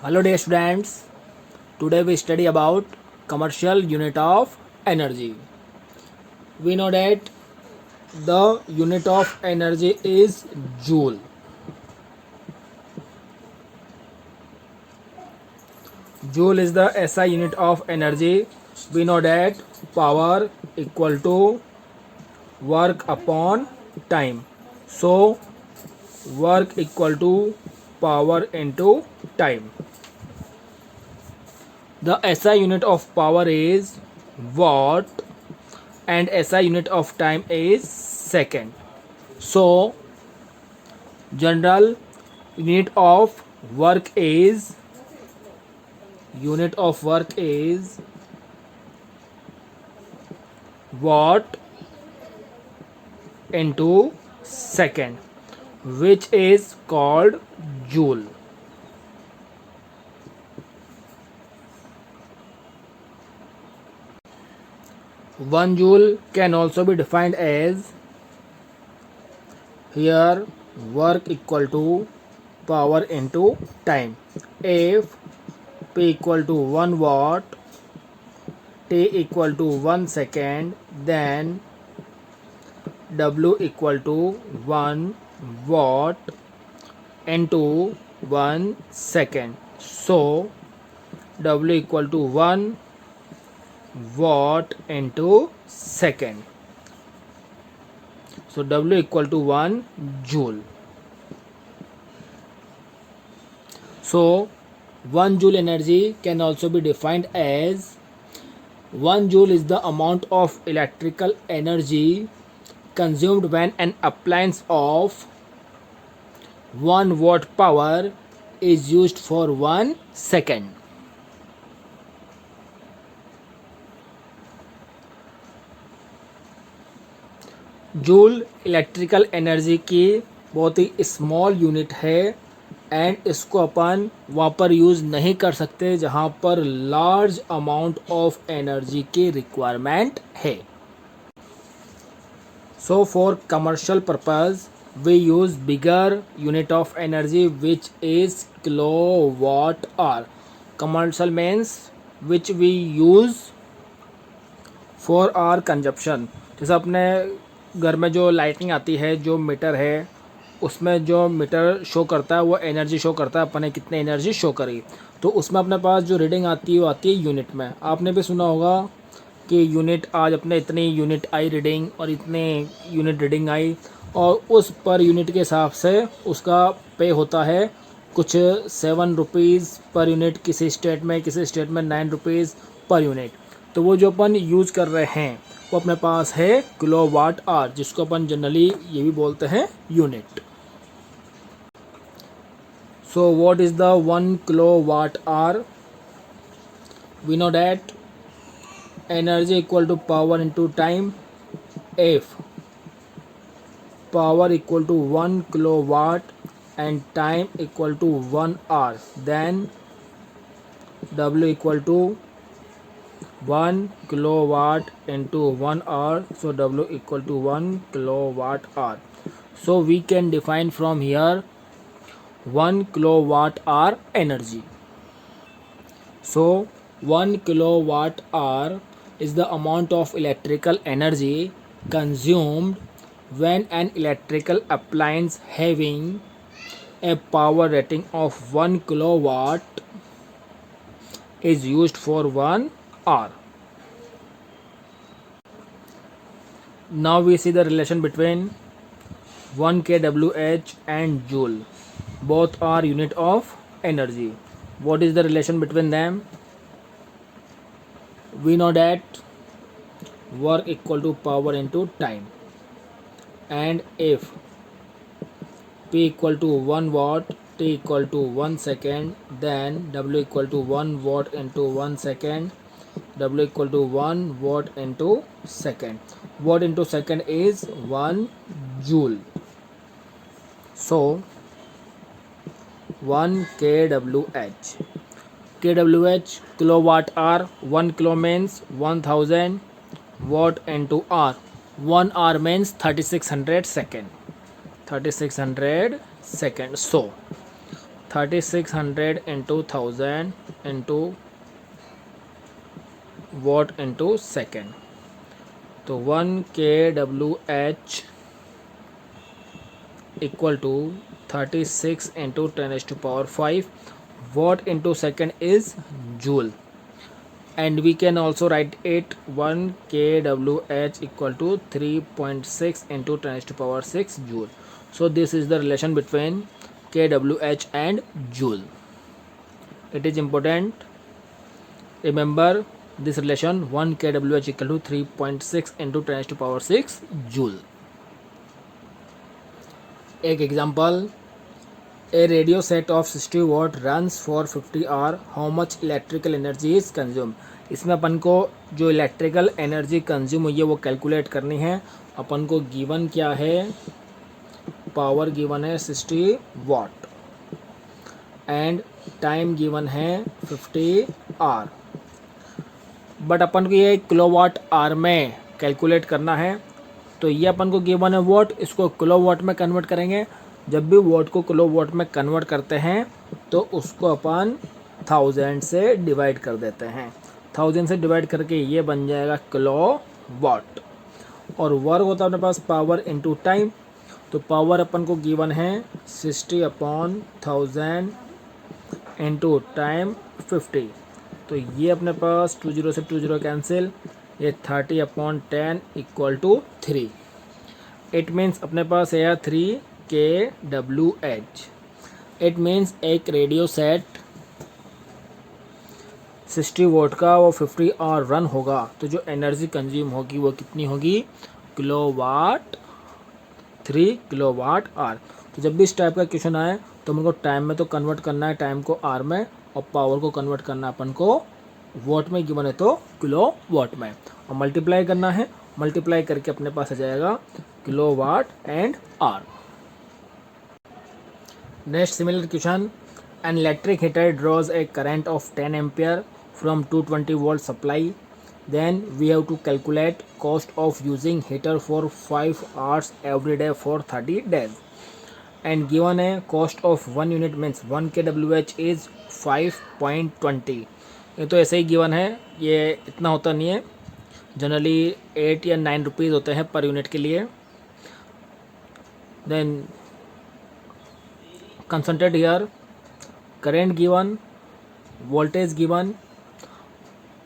Hello dear students, today we study about commercial unit of energy. We know that the unit of energy is joule. Joule is the SI unit of energy. We know that power equal to work upon time. So work equal to power into time. The SI unit of power is watt and SI unit of time is second. So general unit of work is watt into second, which is called joule. One joule can also be defined as here work equal to power into time. If P equal to 1 watt, T equal to 1 second, then W equal to 1 watt into 1 second. So W equal to 1 watt into second. So W equal to 1 joule. So 1 joule energy can also be defined as 1 joule is the amount of electrical energy consumed when an appliance of 1 watt power is used for 1 second. Joule electrical energy की बहुत ही small unit है and इसको अपन वहाँ पर use नहीं कर सकते जहाँ पर लार्ज अमाउंट ऑफ एनर्जी की रिक्वायरमेंट है. So for commercial purpose we use bigger unit of energy which is kilowatt hour. Commercial means which we use for our consumption. जैसे अपने घर में जो लाइटिंग आती है, जो मीटर है, उसमें जो मीटर शो करता है वो एनर्जी शो करता है अपन ने कितने एनर्जी शो करी. तो उसमें अपने पास जो रीडिंग आती है वो आती है यूनिट में. आपने भी सुना होगा कि यूनिट आज अपने इतनी यूनिट आई रीडिंग और इतने यूनिट रीडिंग आई और उस पर यूनिट के हिसाब से उसका पे होता है कुछ 7 रुपीज़ पर यूनिट किसी स्टेट में 9 रुपीज़ पर यूनिट. तो वो जो अपन यूज़ कर रहे हैं वो अपने पास है किलोवाट आवर, जिसको अपन जनरली ये भी बोलते हैं unit. So what is the 1 kilowatt hour? We know that energy equal to power into time. If power equal to 1 kilowatt and time equal to 1 hour, then W equal to 1 kilowatt into 1 hour. So W equal to 1 kilowatt hour. So we can define from here 1 kilowatt hour energy. So 1 kilowatt hour is the amount of electrical energy consumed when an electrical appliance having a power rating of 1 kilowatt is used for 1 hour. Now we see the relation between 1 kWh and joule. Both are unit of energy. What is the relation between them? We know that work equal to power into time, and if P equal to 1 watt, T equal to 1 second, then W equal to 1 watt into 1 second, W equal to 1 watt into second. Watt into second is 1 joule. So 1 kWh. kWh kilowatt hour. 1 kilo means 1000 watt into hour. 1 hour means 3600 second. 3600 seconds. So 3600 into 1000 into watt into second. तो 1 kWh equal to 36 into 10 raised to power 5 watt into second is joule, and we can also write it 1 kWh equal to 3.6 into 10 raised to power 6 joule. So this is the relation between kWh and joule. It is important, remember this relation 1 kWh equal to 3.6 into 10 raised to power 6 joule. एक example, a radio set of 60 watt runs for 50 hour, how much electrical energy is consume. इसमें अपन को जो electrical energy consume हुई है वो calculate करनी है. अपन को गिवन क्या है, पावर गिवन है 60 वॉट एंड टाइम गिवन है 50 आवर, बट अपन को ये किलोवाट आवर में कैलकुलेट करना है. तो ये अपन को गिवन है वॉट, इसको किलोवाट में कन्वर्ट करेंगे. जब भी वॉट को किलोवाट में कन्वर्ट करते हैं तो उसको अपन 1000 से डिवाइड कर देते हैं. 1000 से डिवाइड करके ये बन जाएगा किलोवाट. और वर्क होता है अपने पास पावर इनटू टाइम. तो पावर अपन को गिवन है 60/1000 इनटू टाइम 50. तो ये अपने पास 20 से 20 कैंसिल, ये 30/10 इक्वल टू 3. इट मीन्स अपने पास है 3 kWh. इट मीन्स एक रेडियो सेट 60 वोट का वो 50 आवर रन होगा तो जो एनर्जी कंज्यूम होगी वो कितनी होगी, किलोवाट, 3 किलोवाट आवर. तो जब भी इस टाइप का क्वेश्चन आए तो हमको टाइम में तो कन्वर्ट करना है, टाइम को आवर में, और पावर को कन्वर्ट करना है अपन को वॉट में गिवन है तो किलो वॉट में, और मल्टीप्लाई करना है. मल्टीप्लाई करके अपने पास आ जाएगा kilowatt and hour. Next similar question, an electric heater draws a current of 10 ampere from 220 volt supply. Then we have to calculate cost of using heater for 5 hours every day for 30 days. And given है cost of 1 unit means 1 kWh is 5.20. ये तो ऐसे ही given है, ये इतना होता नहीं है, जनरली 8 या 9 रुपीज़ होते हैं पर यूनिट के लिए. Then concentrate here, current given, voltage given.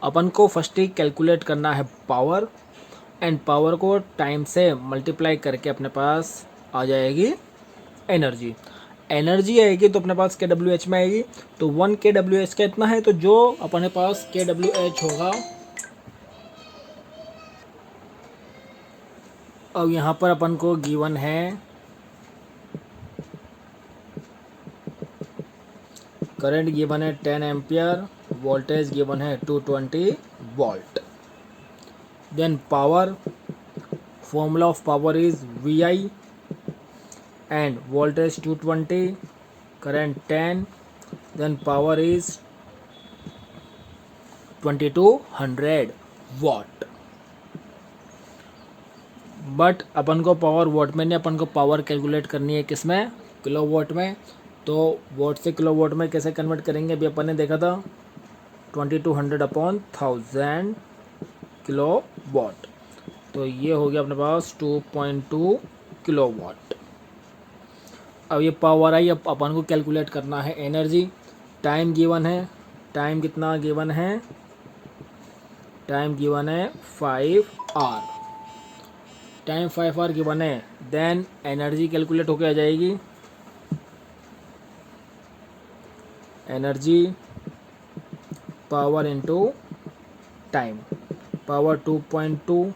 अपन को फर्स्ट ही कैलकुलेट करना है पावर, एंड पावर को टाइम से मल्टीप्लाई करके अपने पास आ जाएगी एनर्जी. एनर्जी आएगी तो अपने पास kWh में आएगी. तो 1 kWh का इतना है, तो जो अपने पास kWh होगा, अब यहाँ पर अपन को गिवन है करंट गिवन है 10 एम्पियर, वोल्टेज गिवन है 220 volt. Then power, formula of power is VI and voltage 220, current 10, then power is 2200 watt. But अपन को पावर वॉट में नहीं, अपन को पावर कैलकुलेट करनी है किस में, किलो वॉट में. तो वॉट से किलो वॉट में कैसे कन्वर्ट करेंगे अभी अपन ने देखा था, 2200/1000 किलो वॉट. तो ये हो गया अपने पास 2.2 किलो वॉट. अब ये पावर आई, अब अपन को कैलकुलेट करना है एनर्जी. टाइम गिवन है, टाइम कितना गिवन है, टाइम गिवन है 5 आवर. टाइम 5 आवर गिवन है, देन एनर्जी कैलकुलेट होके आ जाएगी. Energy power into time, power 2.2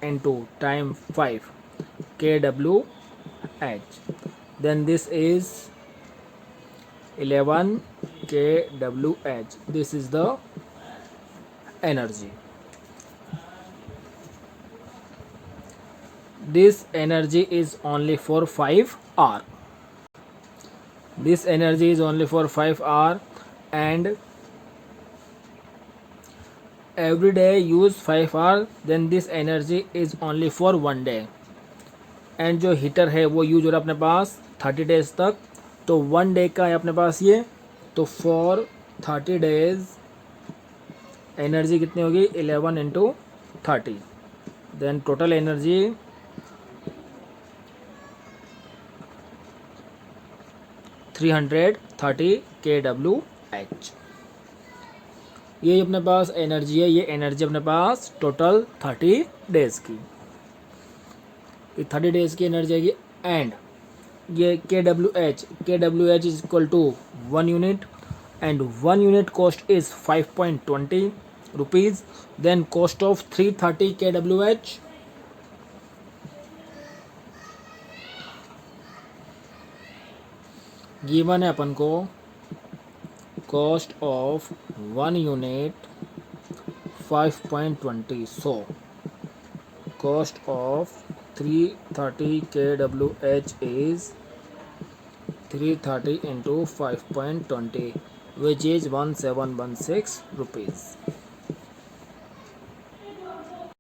into time 5 kWh. Then this is 11 kWh. This is the energy. This energy is only for 5 hour. This energy is only for 5 hour, and every day use 5 hour, then this energy is only for 1 day. And जो heater है वो use हो रहा है अपने पास 30 days तक. तो 1 day का है अपने पास ये, तो फॉर 30 डेज एनर्जी कितनी होगी 11 into 30, then total energy 330 kWh। ये अपने पास एनर्जी है, ये एनर्जी अपने पास टोटल 30 डेज की, ये 30 डेज की एनर्जी आएगी। एंड ये KWH is equal to 1 unit and 1 unit cost is 5.20 rupees. Then cost of 330 KWH given है अपन को, cost of 1 unit 5.20, so cost of 330 KWH is 330 into 5.20 which is 1716 rupees।